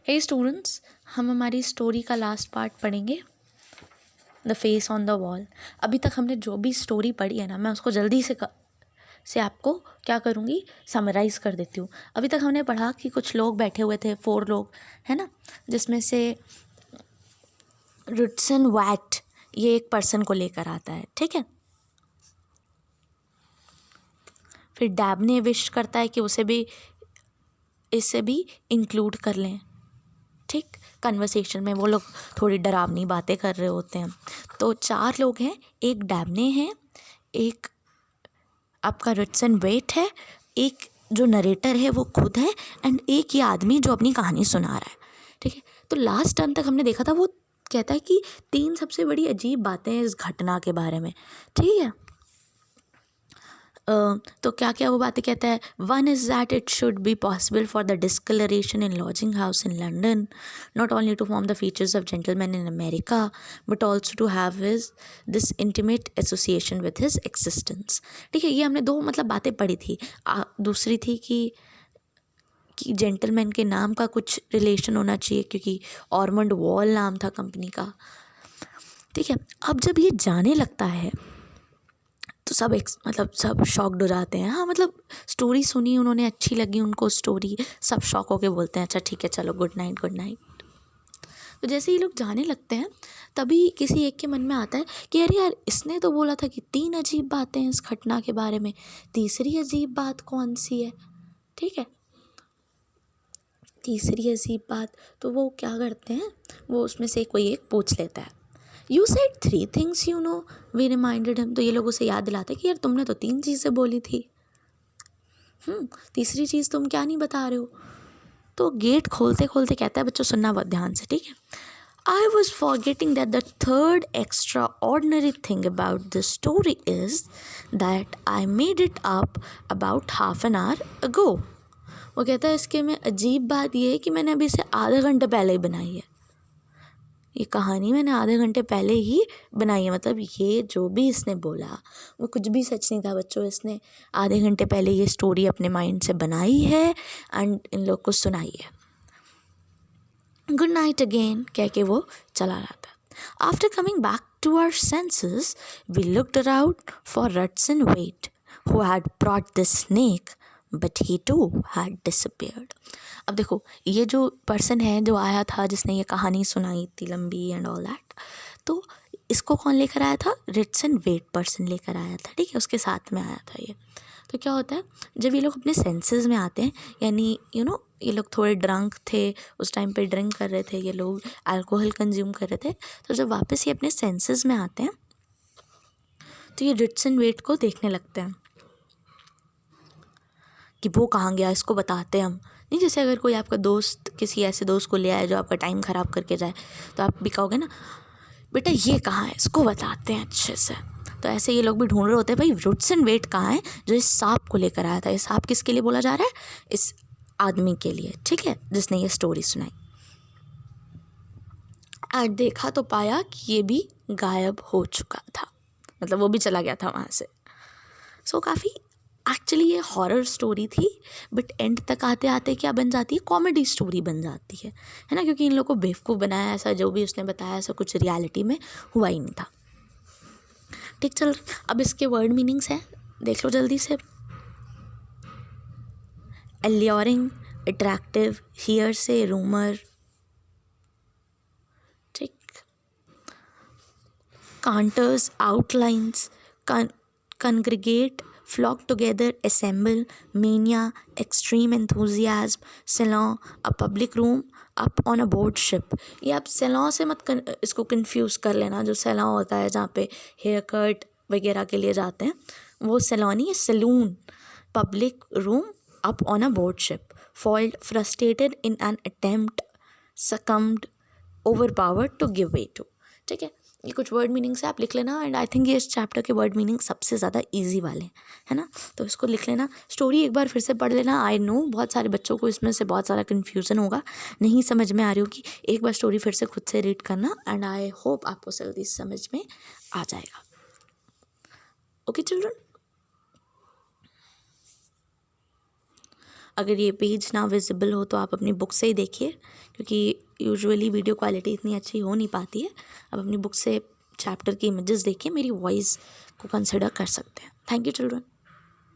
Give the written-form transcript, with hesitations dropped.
हे students, हम हमारी story का लास्ट पार्ट पढ़ेंगे, the face on the wall. अभी तक हमने जो भी स्टोरी पढ़ी है ना, मैं उसको जल्दी से आपको क्या करूँगी, समराइज़ कर देती हूँ। अभी तक हमने पढ़ा कि कुछ लोग बैठे हुए थे, 4 लोग, है ना, जिसमें से रुटसन वैट ये एक पर्सन को लेकर आता है, ठीक है। फिर डैबने विश करता है कि इसे भी इंक्लूड कर लें, ठीक। कन्वर्सेशन में वो लोग थोड़ी डरावनी बातें कर रहे होते हैं। तो 4 लोग हैं, एक डैबने हैं, एक आपका रुटसन वेट है, एक जो नरेटर है वो खुद है, एंड एक ये आदमी जो अपनी कहानी सुना रहा है, ठीक है। तो लास्ट टर्न तक हमने देखा था, वो कहता है कि 3 सबसे बड़ी अजीब बातें हैं इस घटना के बारे में, ठीक है। तो क्या क्या वो बातें कहता है। One is that it should be possible for the discolouration in lodging house in London, not only to form the features of gentleman in America but also to have his this intimate association with his existence, ठीक है। ये हमने 2 मतलब बातें पढ़ी थी। दूसरी थी कि जेंटलमैन के नाम का कुछ रिलेशन होना चाहिए, क्योंकि ऑरमंड वॉल नाम था कंपनी का, ठीक है। अब जब ये जाने लगता है तो सब शॉक्ड हो जाते हैं। हाँ, मतलब स्टोरी सुनी उन्होंने, अच्छी लगी उनको स्टोरी, सब शॉक होके बोलते हैं अच्छा ठीक है चलो गुड नाइट गुड नाइट। तो जैसे ये लोग जाने लगते हैं तभी किसी एक के मन में आता है कि अरे यार, इसने तो बोला था कि 3 अजीब बातें हैं इस घटना के बारे में, तीसरी अजीब बात कौन सी है, ठीक है। तीसरी अजीब बात, तो वो क्या करते हैं, वो उसमें से कोई एक पूछ लेता है। You said 3 things you know, we reminded him. तो ये लोग उसे याद दिलाते कि यार तुमने तो 3 चीज़ें बोली थी, तीसरी चीज़ तुम क्या नहीं बता रहे हो। तो गेट खोलते खोलते कहता है, बच्चों सुनना बहुत ध्यान से, ठीक है। I was forgetting that the third extraordinary thing about this story is that I made it up about half an hour ago. वो कहता है इसके में अजीब बात ये है कि मैंने अभी इसे आधे घंटे पहले ही बनाई है। ये कहानी मैंने आधे घंटे पहले ही बनाई है, मतलब ये जो भी इसने बोला वो कुछ भी सच नहीं था बच्चों। इसने आधे घंटे पहले ये स्टोरी अपने माइंड से बनाई है एंड इन लोग को सुनाई है। गुड नाइट अगेन कह के वो चला जाता है। After coming back to our senses we looked around for रटसन वेट who had brought the snake but he too had disappeared. अब देखो, ये जो पर्सन है जो आया था, जिसने ये कहानी सुनाई इतनी लंबी एंड ऑल दैट, तो इसको कौन लेकर आया था, रिटसन वेट पर्सन लेकर आया था, ठीक है, उसके साथ में आया था ये। तो क्या होता है, जब ये लोग अपने सेंसेस में आते हैं, यानी ये लोग थोड़े ड्रंक थे उस टाइम पे, ड्रिंक कर रहे थे ये लोग, अल्कोहल कंज्यूम कर रहे थे, तो जब वापस ये अपने सेंसेस में आते हैं तो ये रिटसन वेट को देखने लगते हैं कि वो कहाँ गया, इसको बताते हैं हम। नहीं, जैसे अगर कोई आपका दोस्त किसी ऐसे दोस्त को ले आए जो आपका टाइम ख़राब करके जाए, तो आप भी कहोगे ना बेटा ये कहाँ है, इसको बताते हैं अच्छे से। तो ऐसे ये लोग भी ढूंढ रहे होते हैं भाई रुटसन वेट कहाँ है जो इस सांप को लेकर आया था। ये सांप किसके लिए बोला जा रहा है, इस आदमी के लिए, ठीक है, जिसने ये स्टोरी सुनाई। और देखा तो पाया कि ये भी गायब हो चुका था, मतलब वो भी चला गया था वहाँ से। सो काफ़ी एक्चुअली ये हॉरर स्टोरी थी, बट एंड तक आते आते क्या बन जाती है, कॉमेडी स्टोरी बन जाती है ना, क्योंकि इन लोगों को बेवकूफ़ बनाया, ऐसा जो भी उसने बताया ऐसा कुछ रियलिटी में हुआ ही नहीं था, ठीक। चल, अब इसके वर्ड मीनिंग्स हैं, देख लो जल्दी से। एल्योरिंग, अट्रैक्टिव, हियर से, रूमर, ठीक। Counters, outlines, congregate, flock together, assemble, mania, extreme enthusiasm, salon, a public room, up on a board ship। ये आप salon से मत इसको कंफ्यूज कर लेना, जो salon होता है जहाँ पे हेयर कट वगैरह के लिए जाते हैं, वो salon नहीं है, salon. public room, up on a board ship, foiled, frustrated in an attempt, succumbed, overpowered to give way to, ठीक है। ये कुछ वर्ड मीनिंग से आप लिख लेना, एंड आई थिंक ये इस चैप्टर के वर्ड मीनिंग सबसे ज़्यादा इजी वाले हैं, है ना, तो इसको लिख लेना। स्टोरी एक बार फिर से पढ़ लेना। आई नो बहुत सारे बच्चों को इसमें से बहुत सारा कन्फ्यूज़न होगा, नहीं समझ में आ रही होगी, एक बार स्टोरी फिर से खुद से रीड करना, एंड आई होप आपको जल्दी समझ में आ जाएगा। ओके चिल्ड्रन, अगर ये पेज ना विजिबल हो तो आप अपनी बुक से ही देखिए, क्योंकि यूजुअली वीडियो क्वालिटी इतनी अच्छी हो नहीं पाती है। आप अपनी बुक से चैप्टर की इमेजेस देखिए, मेरी वॉइस को कंसिडर कर सकते हैं। Thank you children.